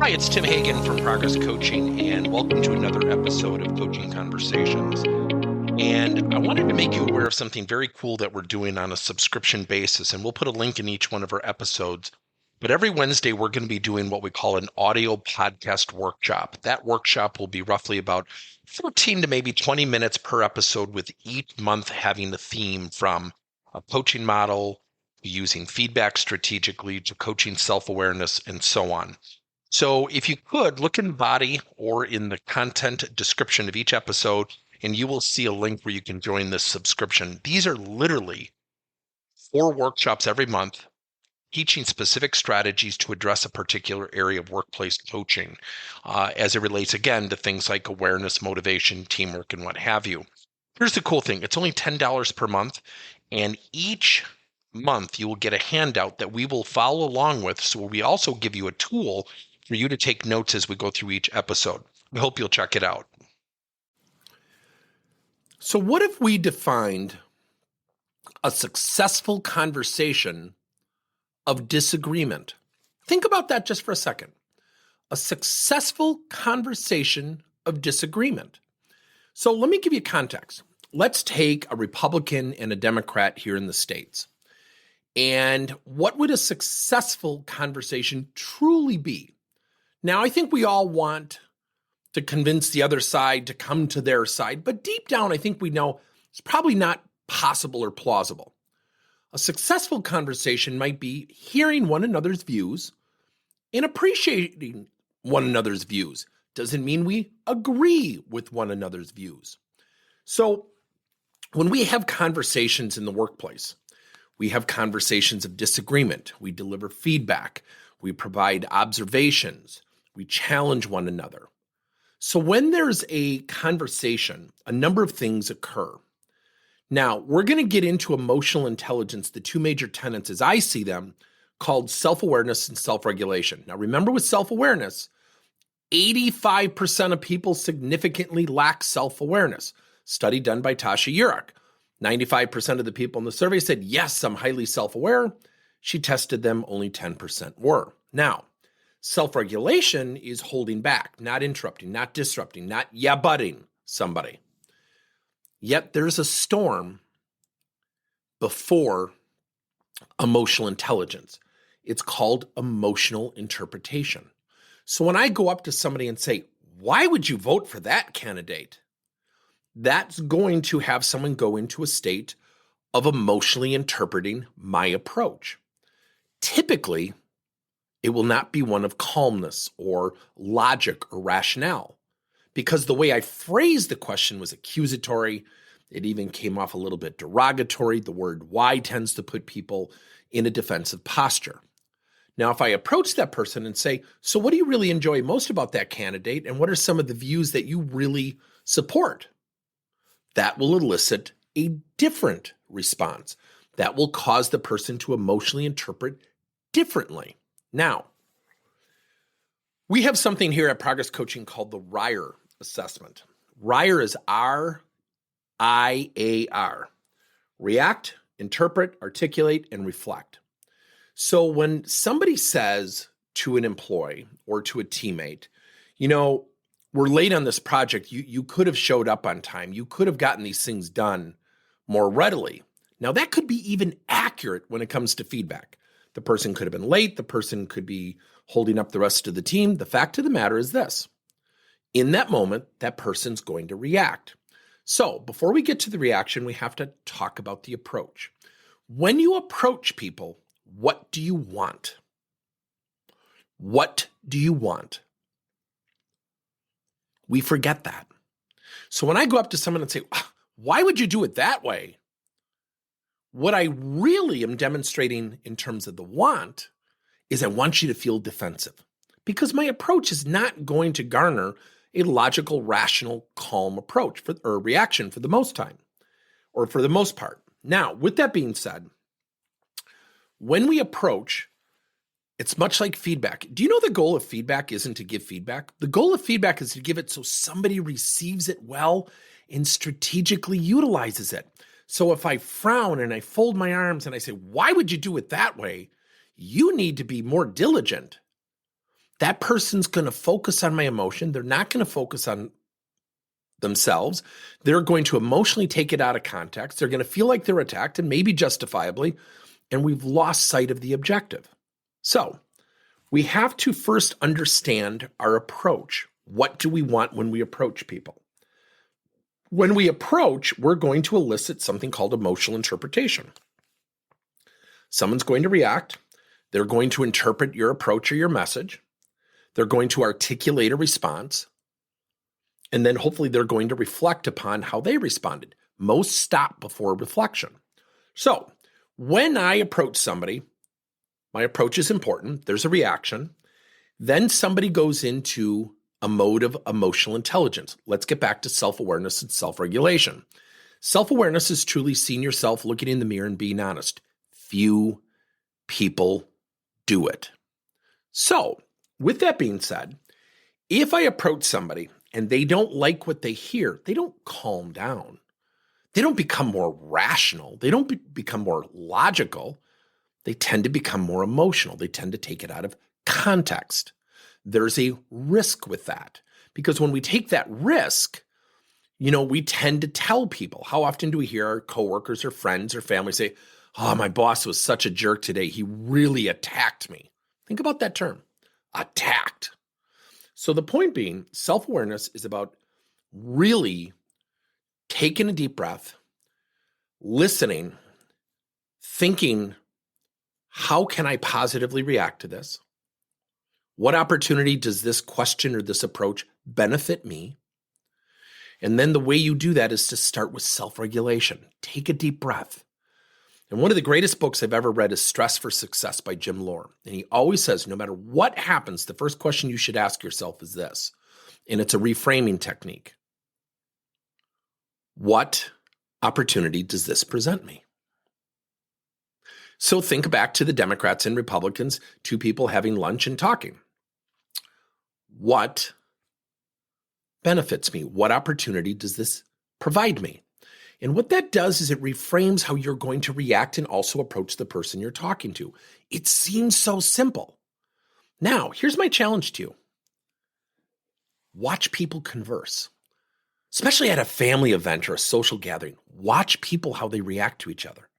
Hi, it's Tim Hagen from Progress Coaching, and welcome to another episode of Coaching Conversations. And I wanted to make you aware of something very cool that we're doing on a subscription basis, and we'll put a link in each one of our episodes. But every Wednesday, we're going to be doing what we call an audio podcast workshop. That workshop will be roughly about 14 to maybe 20 minutes per episode, with each month having a theme from a coaching model, to using feedback strategically, to coaching self-awareness, and so on. So if you could look in the body or in the content description of each episode, and you will see a link where you can join this subscription. These are literally 4 workshops every month teaching specific strategies to address a particular area of workplace coaching as it relates, again, to things like awareness, motivation, teamwork, and what have you. Here's the cool thing. It's only $10 per month, and each month you will get a handout that we will follow along with. So we also give you a tool for you to take notes as we go through each episode. I hope you'll check it out. So what if we defined a successful conversation of disagreement? Think about that just for a second. A successful conversation of disagreement. So let me give you context. Let's take a Republican and a Democrat here in the States. And what would a successful conversation truly be? Now, I think we all want to convince the other side to come to their side, but deep down, I think we know it's probably not possible or plausible. A successful conversation might be hearing one another's views and appreciating one another's views. Doesn't mean we agree with one another's views. So when we have conversations in the workplace, we have conversations of disagreement. We deliver feedback. We provide observations. We challenge one another. So when there's a conversation, a number of things occur. Now, we're going to get into emotional intelligence, the 2 major tenets as I see them, called self-awareness and self-regulation. Now, remember with self-awareness, 85% of people significantly lack self-awareness. Study done by Tasha Eurich. 95% of the people in the survey said, yes, I'm highly self-aware. She tested them, only 10% were. Now, self-regulation is holding back, not interrupting, not disrupting, not yeah-butting somebody. Yet there's a storm before emotional intelligence. It's called emotional interpretation. So when I go up to somebody and say, why would you vote for that candidate? That's going to have someone go into a state of emotionally interpreting my approach. Typically, it will not be one of calmness or logic or rationale, because the way I phrased the question was accusatory. It even came off a little bit derogatory. The word why tends to put people in a defensive posture. Now, if I approach that person and say, so what do you really enjoy most about that candidate? And what are some of the views that you really support? That will elicit a different response. That will cause the person to emotionally interpret differently. Now, we have something here at Progress Coaching called the RIRE assessment. RIRE is RIAR. React, interpret, articulate, and reflect. So when somebody says to an employee or to a teammate, we're late on this project, you could have showed up on time, you could have gotten these things done more readily. Now that could be even accurate when it comes to feedback. The person could have been late, the person could be holding up the rest of the team. The fact of the matter is this: in that moment, that person's going to react. So before we get to the reaction, we have to talk about the approach. When you approach people, what do you want? What do you want? We forget that. So when I go up to someone and say, why would you do it that way? What I really am demonstrating in terms of the want is I want you to feel defensive, because my approach is not going to garner a logical, rational, calm approach or reaction for the most time, or for the most part. Now, with that being said, when we approach, it's much like feedback. Do you know the goal of feedback isn't to give feedback? The goal of feedback is to give it so somebody receives it well and strategically utilizes it. So if I frown and I fold my arms and I say, why would you do it that way? You need to be more diligent that person's going to focus on my emotion. They're not going to focus on themselves. They're going to emotionally take it out of context. They're going to feel like they're attacked, and maybe justifiably, and we've lost sight of the objective. So we have to first understand our approach. What do we want when we approach people? When we approach, we're going to elicit something called emotional interpretation. Someone's going to react. They're going to interpret your approach or your message. They're going to articulate a response. And then hopefully they're going to reflect upon how they responded. Most stop before reflection. So when I approach somebody, my approach is important. There's a reaction. Then somebody goes into a mode of emotional intelligence. Let's get back to self-awareness and self-regulation. Self-awareness is truly seeing yourself, looking in the mirror, and being honest. Few people do it. So, with that being said, if I approach somebody and they don't like what they hear, they don't calm down. They don't become more rational. They don't become more logical. They tend to become more emotional. They tend to take it out of context. There's a risk with that, because when we take that risk, we tend to tell people. How often do we hear our coworkers or friends or family say, "Oh, my boss was such a jerk today. He really attacked me." Think about that term, attacked. So the point being, self-awareness is about really taking a deep breath, listening, thinking, how can I positively react to this? What opportunity does this question or this approach benefit me? And then the way you do that is to start with self-regulation. Take a deep breath. And one of the greatest books I've ever read is Stress for Success by Jim Lohr. And he always says, no matter what happens, the first question you should ask yourself is this. And it's a reframing technique. What opportunity does this present me? So think back to the Democrats and Republicans, two people having lunch and talking. What benefits me? What opportunity does this provide me? And what that does is it reframes how you're going to react and also approach the person you're talking to. It seems so simple. Now, here's my challenge to you. Watch people converse, especially at a family event or a social gathering. Watch people, how they react to each other.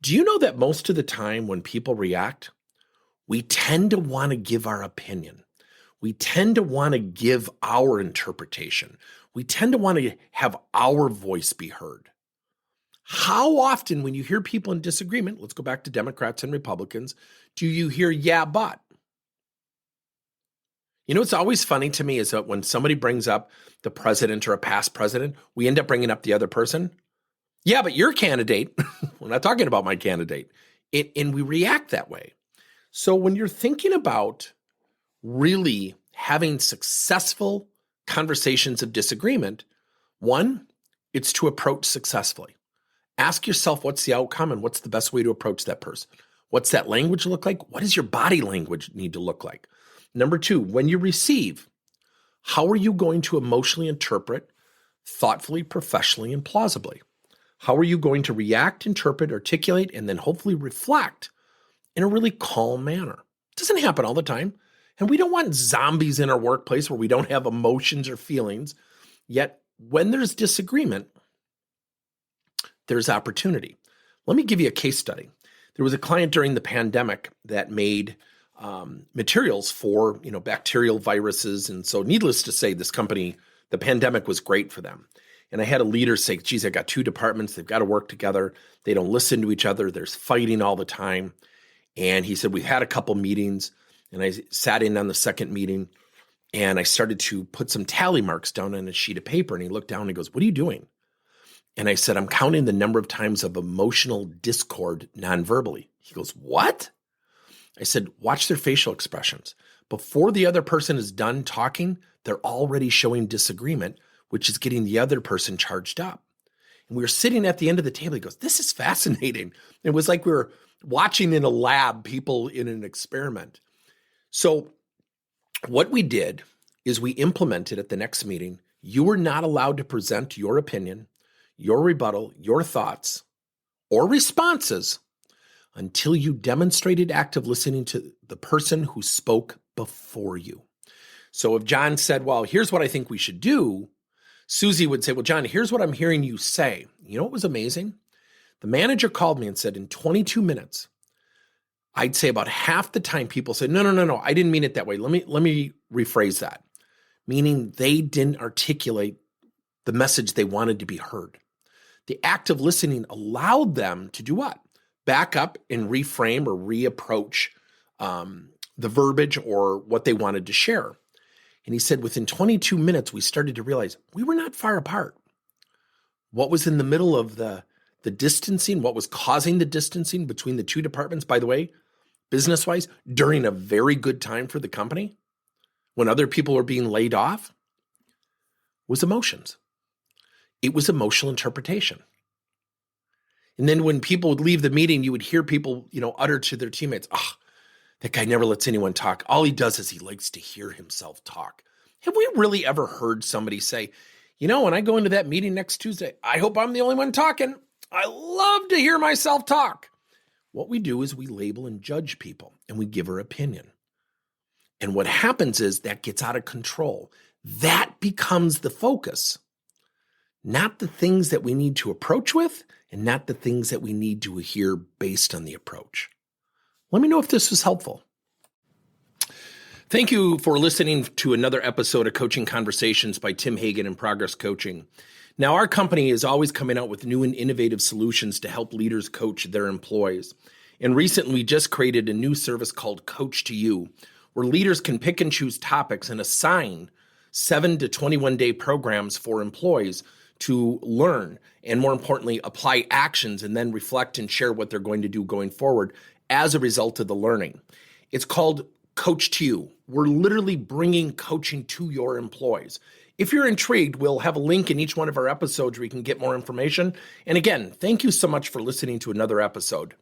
Do you know that most of the time when people react, we tend to want to give our opinion. We tend to want to give our interpretation. We tend to want to have our voice be heard. How often when you hear people in disagreement, let's go back to Democrats and Republicans, do you hear, "yeah, but"? What's always funny to me is that when somebody brings up the president or a past president, we end up bringing up the other person. "Yeah, but your candidate," we're not talking about my candidate. And we react that way. So when you're thinking about really having successful conversations of disagreement, one, it's to approach successfully. Ask yourself, what's the outcome and what's the best way to approach that person? What's that language look like? What does your body language need to look like? Number two, when you receive, how are you going to emotionally interpret thoughtfully, professionally, and plausibly? How are you going to react, interpret, articulate, and then hopefully reflect in a really calm manner? It doesn't happen all the time. And we don't want zombies in our workplace where we don't have emotions or feelings. Yet when there's disagreement, there's opportunity. Let me give you a case study. There was a client during the pandemic that made materials for bacterial viruses. And so needless to say, this company, the pandemic was great for them. And I had a leader say, "Geez, I got two departments. They've got to work together. They don't listen to each other. There's fighting all the time." And he said, "We had a couple meetings." And I sat in on the second meeting and I started to put some tally marks down on a sheet of paper. And he looked down and he goes, "What are you doing?" And I said, "I'm counting the number of times of emotional discord non-verbally." He goes, "What?" I said, "Watch their facial expressions. Before the other person is done talking, they're already showing disagreement, which is getting the other person charged up." And we were sitting at the end of the table. He goes, "This is fascinating." It was like we were watching in a lab, people in an experiment. So what we did is we implemented at the next meeting, you were not allowed to present your opinion, your rebuttal, your thoughts, or responses until you demonstrated active listening to the person who spoke before you. So if John said, well, here's what I think we should do, Susie would say, well, John, here's what I'm hearing you say. You know what was amazing? The manager called me and said, in 22 minutes, I'd say about half the time people said, no, I didn't mean it that way. Let me rephrase that. Meaning they didn't articulate the message they wanted to be heard. The act of listening allowed them to do what? Back up and reframe or reapproach the verbiage or what they wanted to share. And he said, within 22 minutes, we started to realize we were not far apart. What was in the middle of the distancing, what was causing the distancing between the two departments, by the way, business-wise, during a very good time for the company, when other people were being laid off, was emotions. It was emotional interpretation. And then when people would leave the meeting, you would hear people, utter to their teammates, that guy never lets anyone talk. All he does is he likes to hear himself talk. Have we really ever heard somebody say, when I go into that meeting next Tuesday, I hope I'm the only one talking. I love to hear myself talk. What we do is we label and judge people and we give our opinion. And what happens is that gets out of control. That becomes the focus, not the things that we need to approach with and not the things that we need to hear based on the approach. Let me know if this was helpful. Thank you for listening to another episode of Coaching Conversations by Tim Hagen and Progress Coaching. Now, our company is always coming out with new and innovative solutions to help leaders coach their employees. And recently, we just created a new service called Coach to You, where leaders can pick and choose topics and assign 7 to 21-day programs for employees to learn and, more importantly, apply actions and then reflect and share what they're going to do going forward as a result of the learning. It's called Coach to You. We're literally bringing coaching to your employees. If you're intrigued, we'll have a link in each one of our episodes where you can get more information. And again, thank you so much for listening to another episode.